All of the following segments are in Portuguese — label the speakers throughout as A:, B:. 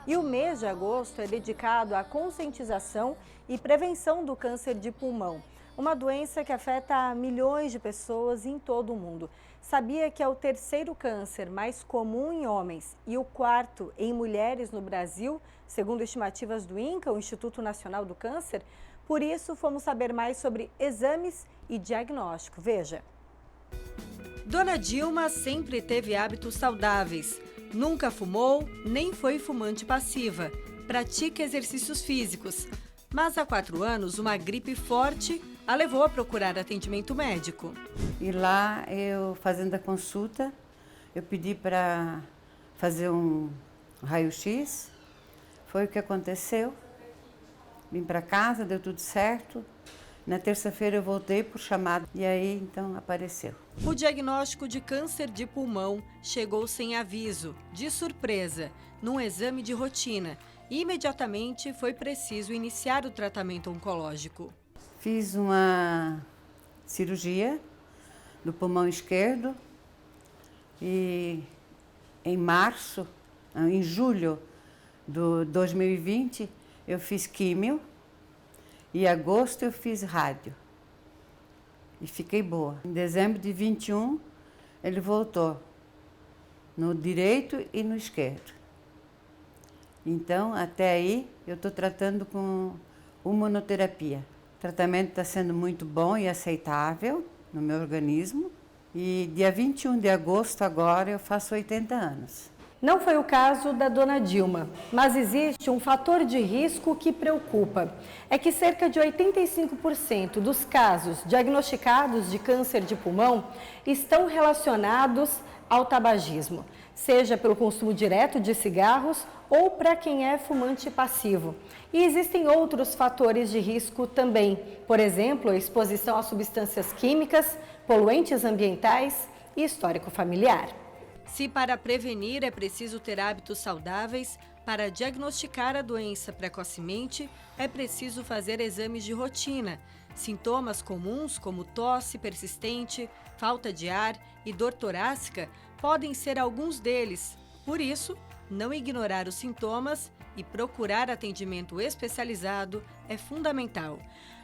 A: E o mês de agosto é dedicado à conscientização e prevenção do câncer de pulmão, uma doença que afeta milhões de pessoas em todo o mundo. Sabia que é o terceiro câncer mais comum em homens e o quarto em mulheres no Brasil, segundo estimativas do INCA, o Instituto Nacional do Câncer? Por isso, fomos saber mais sobre exames e diagnóstico. Veja. Dona Dilma sempre teve hábitos saudáveis. Nunca fumou, nem foi fumante passiva. Pratica exercícios físicos. Mas há 4 anos, uma gripe forte a levou a procurar atendimento médico.
B: E lá, eu fazendo a consulta, eu pedi para fazer um raio-x. Foi o que aconteceu. Vim para casa, deu tudo certo. Na terça-feira eu voltei por chamada e aí então apareceu.
A: O diagnóstico de câncer de pulmão chegou sem aviso, de surpresa, num exame de rotina. E imediatamente foi preciso iniciar o tratamento oncológico.
B: Fiz uma cirurgia do pulmão esquerdo e em julho de 2020, eu fiz químio. E em agosto eu fiz rádio e fiquei boa. Em dezembro de 21, ele voltou no direito e no esquerdo. Então, até aí, eu estou tratando com imunoterapia. O tratamento está sendo muito bom e aceitável no meu organismo. E dia 21 de agosto, agora, eu faço 80 anos.
A: Não foi o caso da Dona Dilma, mas existe um fator de risco que preocupa. É que cerca de 85% dos casos diagnosticados de câncer de pulmão estão relacionados ao tabagismo, seja pelo consumo direto de cigarros ou para quem é fumante passivo. E existem outros fatores de risco também, por exemplo, a exposição a substâncias químicas, poluentes ambientais e histórico familiar. Se para prevenir é preciso ter hábitos saudáveis, para diagnosticar a doença precocemente é preciso fazer exames de rotina. Sintomas comuns como tosse persistente, falta de ar e dor torácica podem ser alguns deles. Por isso, não ignorar os sintomas e procurar atendimento especializado é fundamental.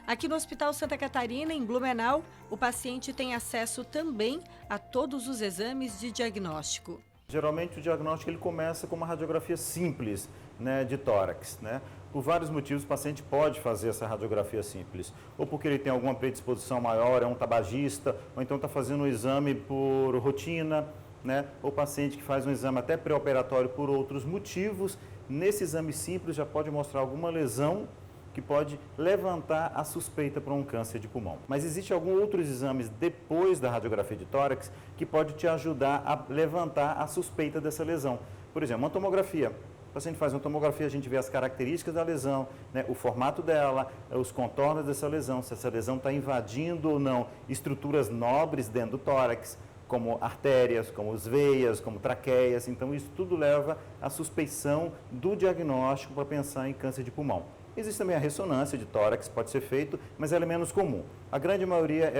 A: Aqui no Hospital Santa Catarina, em Blumenau, o paciente tem acesso também a todos os exames de diagnóstico.
C: Geralmente o diagnóstico ele começa com uma radiografia simples, né, de tórax, né? Por vários motivos o paciente pode fazer essa radiografia simples, ou porque ele tem alguma predisposição maior, é um tabagista, ou então está fazendo um exame por rotina, né? Ou paciente que faz um exame até pré-operatório por outros motivos. Nesse exame simples já pode mostrar alguma lesão que pode levantar a suspeita para um câncer de pulmão. Mas existem alguns outros exames depois da radiografia de tórax que pode te ajudar a levantar a suspeita dessa lesão. Por exemplo, uma tomografia. O paciente faz uma tomografia, a gente vê as características da lesão, né, o formato dela, os contornos dessa lesão, se essa lesão está invadindo ou não estruturas nobres dentro do tórax, como artérias, como as veias, como traqueias. Então, isso tudo leva à suspeição do diagnóstico para pensar em câncer de pulmão. Existe também a ressonância de tórax, pode ser feito, mas ela é menos comum. A grande maioria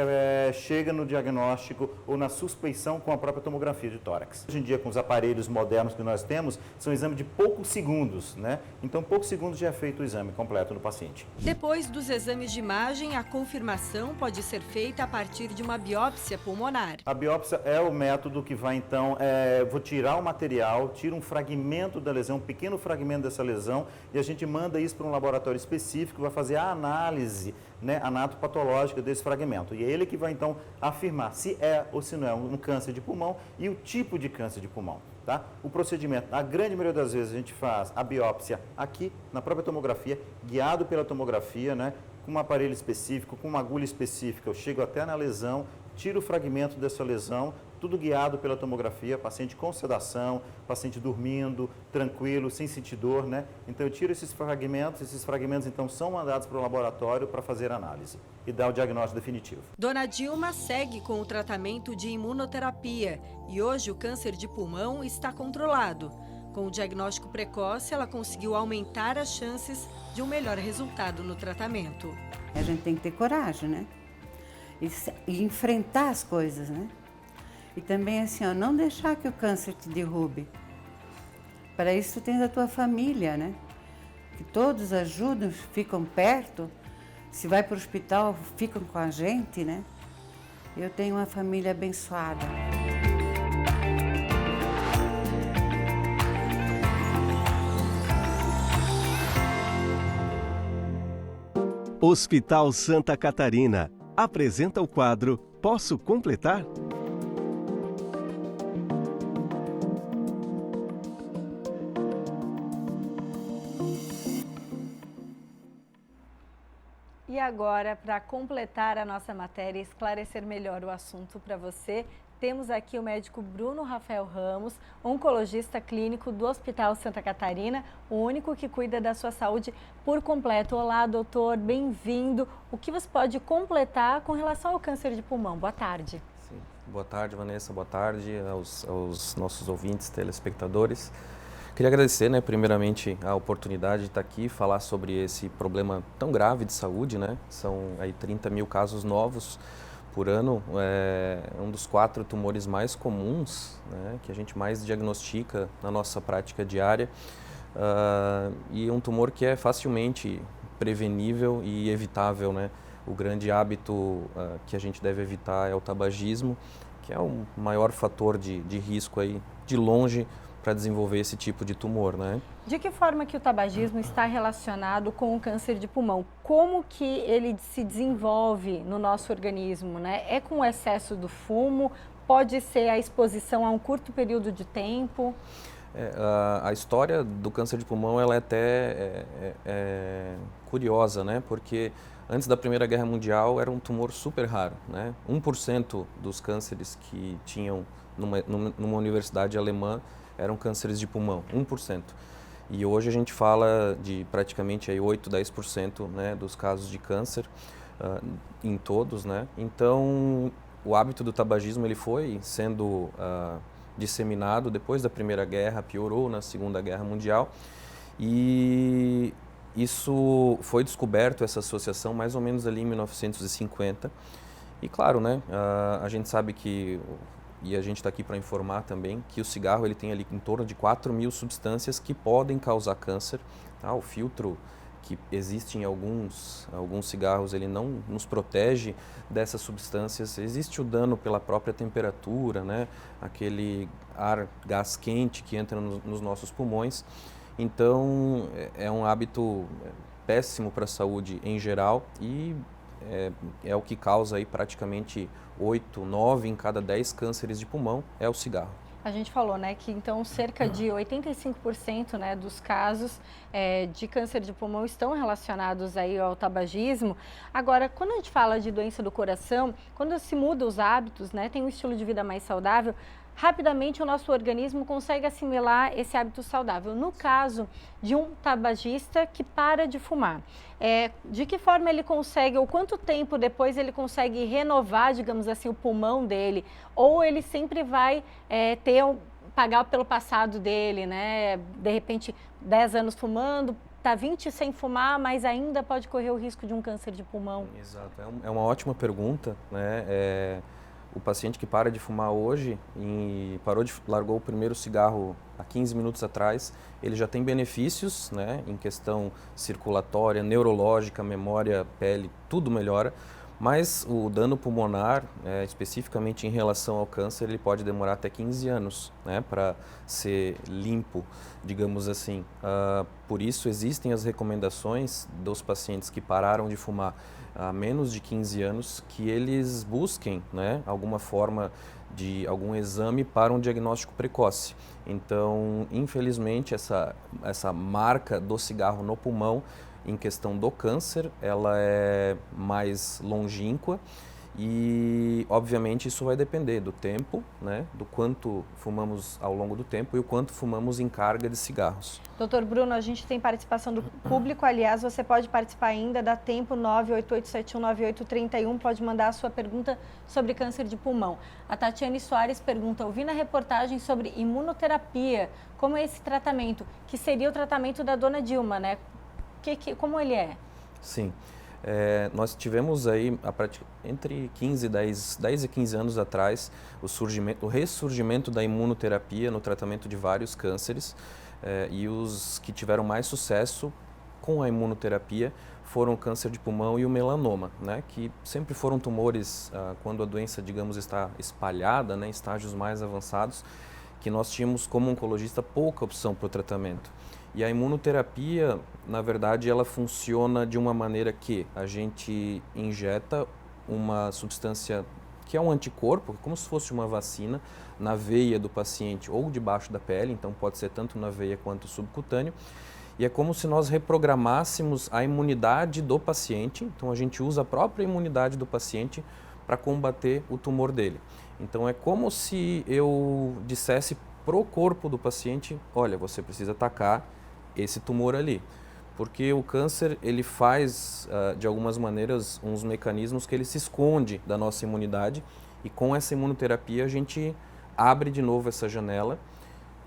C: chega no diagnóstico ou na suspeição com a própria tomografia de tórax. Hoje em dia, com os aparelhos modernos que nós temos, são exames de poucos segundos, né? Então, poucos segundos já é feito o exame completo no paciente.
A: Depois dos exames de imagem, a confirmação pode ser feita a partir de uma biópsia pulmonar.
C: A biópsia é o método que vai, então, vou tirar o material, tiro um fragmento da lesão, um pequeno fragmento dessa lesão, e a gente manda isso para um laboratório específico, vai fazer a análise, né, anatopatológica desse fragmento. E é ele que vai, então, afirmar se é ou se não é um câncer de pulmão e o tipo de câncer de pulmão. Tá? O procedimento, a grande maioria das vezes, a gente faz a biópsia aqui, na própria tomografia, guiado pela tomografia, né, com um aparelho específico, com uma agulha específica. Eu chego até na lesão, tiro o fragmento dessa lesão, tudo guiado pela tomografia, paciente com sedação, paciente dormindo, tranquilo, sem sentir dor, né? Então eu tiro esses fragmentos então são mandados para o laboratório para fazer análise e dar o diagnóstico definitivo.
A: Dona Dilma segue com o tratamento de imunoterapia e hoje o câncer de pulmão está controlado. Com o diagnóstico precoce, ela conseguiu aumentar as chances de um melhor resultado no tratamento.
B: A gente tem que ter coragem, né? E enfrentar as coisas, né? E também assim, ó, não deixar que o câncer te derrube. Para isso tu tens a tua família, né? Que todos ajudam, ficam perto. Se vai para o hospital, ficam com a gente, né? Eu tenho uma família abençoada.
D: Hospital Santa Catarina apresenta o quadro Posso Completar?
A: E agora, para completar a nossa matéria e esclarecer melhor o assunto para você, temos aqui o médico Bruno Rafael Ramos, oncologista clínico do Hospital Santa Catarina, o único que cuida da sua saúde por completo. Olá, doutor, bem-vindo. O que você pode completar com relação ao câncer de pulmão? Boa tarde.
E: Sim. Boa tarde, Vanessa. Boa tarde aos nossos ouvintes, telespectadores. Queria agradecer, primeiramente, a oportunidade de estar aqui e falar sobre esse problema tão grave de saúde, São aí 30 mil casos novos por ano, é um dos 4 tumores mais comuns, que a gente mais diagnostica na nossa prática diária, e um tumor que é facilmente prevenível e evitável, O grande hábito que a gente deve evitar é o tabagismo, que é o maior fator de risco aí, de longe, para desenvolver esse tipo de tumor,
A: De que forma que o tabagismo está relacionado com o câncer de pulmão? Como que ele se desenvolve no nosso organismo, É com o excesso do fumo? Pode ser a exposição a um curto período de tempo?
E: A história do câncer de pulmão ela é até curiosa, Porque antes da Primeira Guerra Mundial era um tumor super raro, 1% dos cânceres que tinham numa universidade alemã eram cânceres de pulmão, 1%. E hoje a gente fala de praticamente aí 8, 10%, dos casos de câncer em todos, Então, o hábito do tabagismo ele foi sendo disseminado depois da Primeira Guerra, piorou na Segunda Guerra Mundial. E isso foi descoberto, essa associação, mais ou menos ali em 1950. E claro, a gente sabe que, e a gente está aqui para informar também, que o cigarro ele tem ali em torno de 4 mil substâncias que podem causar câncer. O filtro que existe em alguns cigarros, ele não nos protege dessas substâncias. Existe o dano pela própria temperatura, aquele gás quente que entra nos nossos pulmões. Então, é um hábito péssimo para a saúde em geral e é o que causa aí praticamente 8, 9 em cada 10 cânceres de pulmão, é o cigarro.
A: A gente falou, que então cerca de 85%, dos casos de câncer de pulmão estão relacionados aí ao tabagismo. Agora, quando a gente fala de doença do coração, quando se muda os hábitos, tem um estilo de vida mais saudável, rapidamente o nosso organismo consegue assimilar esse hábito saudável. No caso de um tabagista que para de fumar, de que forma ele consegue, ou quanto tempo depois ele consegue renovar, digamos assim, o pulmão dele? Ou ele sempre vai pagar pelo passado dele, De repente, 10 anos fumando, está 20 sem fumar, mas ainda pode correr o risco de um câncer de pulmão?
E: Exato, é uma ótima pergunta, O paciente que para de fumar hoje e largou o primeiro cigarro há 15 minutos atrás, ele já tem benefícios, em questão circulatória, neurológica, memória, pele, tudo melhora, mas o dano pulmonar, especificamente em relação ao câncer, ele pode demorar até 15 anos, para ser limpo, digamos assim. Por isso existem as recomendações dos pacientes que pararam de fumar há menos de 15 anos, que eles busquem alguma forma de algum exame para um diagnóstico precoce. Então, infelizmente, essa marca do cigarro no pulmão, em questão do câncer, ela é mais longínqua e, obviamente, isso vai depender do tempo, do quanto fumamos ao longo do tempo e o quanto fumamos em carga de cigarros.
A: Doutor Bruno, a gente tem participação do público, aliás, você pode participar ainda, dá tempo, 988719831, pode mandar a sua pergunta sobre câncer de pulmão. A Tatiane Soares pergunta, ouvi na reportagem sobre imunoterapia, como é esse tratamento, que seria o tratamento da dona Dilma, como ele é?
E: Sim. Nós tivemos aí, entre 10 e 15 anos atrás, o ressurgimento da imunoterapia no tratamento de vários cânceres. e os que tiveram mais sucesso com a imunoterapia foram o câncer de pulmão e o melanoma, né, que sempre foram tumores, quando a doença, digamos, está espalhada, né, em estágios mais avançados, que nós tínhamos como oncologista pouca opção para o tratamento. E a imunoterapia, na verdade, ela funciona de uma maneira que a gente injeta uma substância que é um anticorpo, como se fosse uma vacina, na veia do paciente ou debaixo da pele, então pode ser tanto na veia quanto subcutâneo. E é como se nós reprogramássemos a imunidade do paciente, então a gente usa a própria imunidade do paciente para combater o tumor dele. Então é como se eu dissesse pro corpo do paciente, olha, você precisa atacar esse tumor ali. Porque o câncer, ele faz, de algumas maneiras, uns mecanismos que ele se esconde da nossa imunidade, e com essa imunoterapia a gente abre de novo essa janela,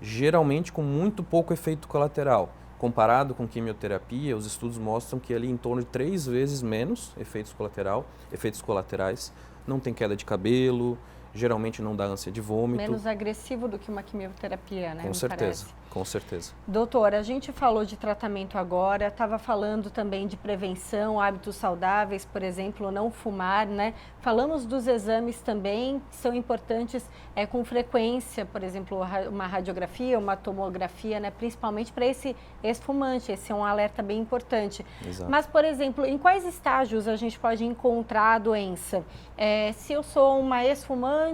E: geralmente com muito pouco efeito colateral. Comparado com quimioterapia, os estudos mostram que ali em torno de 3 vezes menos efeitos colaterais, não tem queda de cabelo, geralmente não dá ânsia de vômito.
A: Menos agressivo do que uma quimioterapia, né?
E: Com certeza, com certeza.
A: Doutor, a gente falou de tratamento agora, estava falando também de prevenção, hábitos saudáveis, por exemplo, não fumar, né? Falamos dos exames também, que são importantes com frequência, por exemplo, uma radiografia, uma tomografia, né? Principalmente para esse ex-fumante, esse é um alerta bem importante.
E: Exato.
A: Mas, por exemplo, em quais estágios a gente pode encontrar a doença? Se eu sou uma ex-fumante,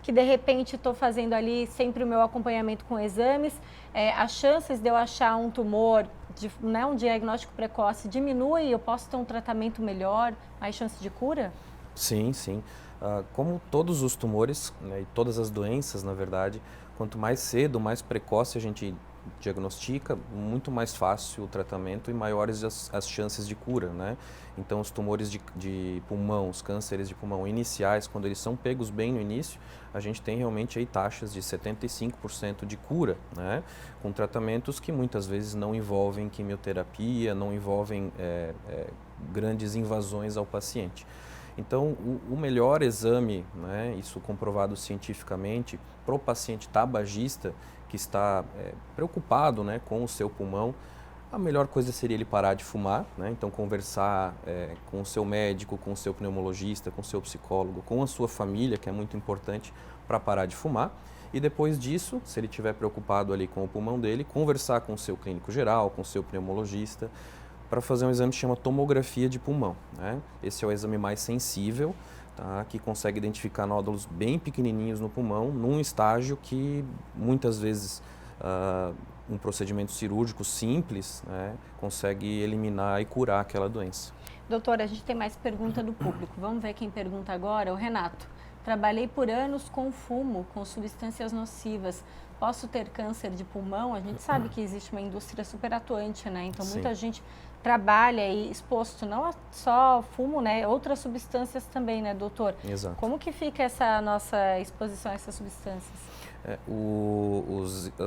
A: que de repente estou fazendo ali sempre o meu acompanhamento com exames, as chances de eu achar um tumor, um diagnóstico precoce diminui, eu posso ter um tratamento melhor, mais chance de cura?
E: Sim, sim. Como todos os tumores, né, e todas as doenças, na verdade, quanto mais cedo, mais precoce a gente diagnostica, muito mais fácil o tratamento e maiores as chances de cura, né? Então, os tumores de pulmão, os cânceres de pulmão iniciais, quando eles são pegos bem no início, a gente tem realmente aí taxas de 75% de cura, né? Com tratamentos que muitas vezes não envolvem quimioterapia, não envolvem grandes invasões ao paciente. Então, o melhor exame, né, isso comprovado cientificamente, para o paciente tabagista que está preocupado, né, com o seu pulmão, a melhor coisa seria ele parar de fumar, né? Então conversar com o seu médico, com o seu pneumologista, com o seu psicólogo, com a sua família, que é muito importante para parar de fumar. E depois disso, se ele estiver preocupado ali com o pulmão dele, conversar com o seu clínico geral, com o seu pneumologista, para fazer um exame que chama tomografia de pulmão, né? Esse é o exame mais sensível, tá? Que consegue identificar nódulos bem pequenininhos no pulmão, num estágio que muitas vezes um procedimento cirúrgico simples, né, consegue eliminar e curar aquela doença.
A: Doutora, a gente tem mais pergunta do público. Vamos ver quem pergunta agora, o Renato. Trabalhei por anos com fumo, com substâncias nocivas. Posso ter câncer de pulmão? A gente sabe que existe uma indústria super atuante, né? Então, muita gente trabalha aí exposto não só fumo, né? Outras substâncias também, né, doutor?
E: Exato.
A: Como que fica essa nossa exposição a essas substâncias?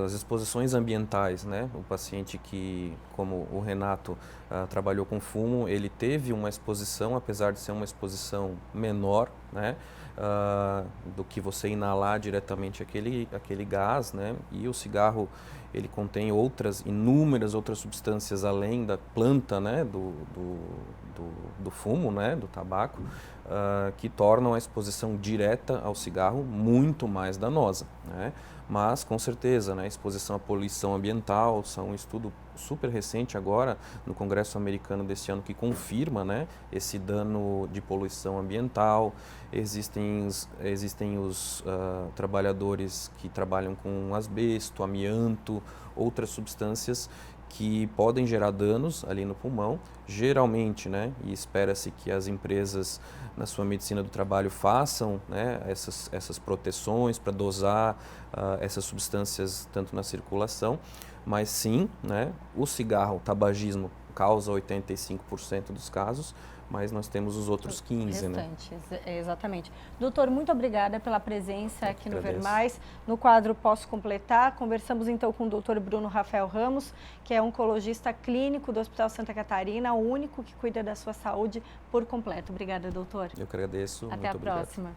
E: As exposições ambientais, né? O paciente que, como o Renato, trabalhou com fumo, ele teve uma exposição, apesar de ser uma exposição menor, né? Do que você inalar diretamente aquele gás, né? E o cigarro, ele contém inúmeras outras substâncias além da planta, né? Do fumo, né? Do tabaco, que tornam a exposição direta ao cigarro muito mais danosa, né? Mas, com certeza, né, a exposição à poluição ambiental, são um estudo super recente agora no Congresso Americano deste ano que confirma, né, esse dano de poluição ambiental. Existem os trabalhadores que trabalham com asbesto, amianto, outras substâncias que podem gerar danos ali no pulmão, geralmente, né, e espera-se que as empresas na sua medicina do trabalho façam, né, essas proteções para dosar essas substâncias tanto na circulação, mas sim, né, o cigarro, o tabagismo causa 85% dos casos, mas nós temos os outros 15%, né?
A: Exatamente. Doutor, muito obrigada pela presença aqui no
E: agradeço.
A: Ver Mais. No quadro Posso Completar, conversamos então com o doutor Bruno Rafael Ramos, que é oncologista clínico do Hospital Santa Catarina, o único que cuida da sua saúde por completo. Obrigada, doutor.
E: Eu que agradeço.
A: Até a próxima.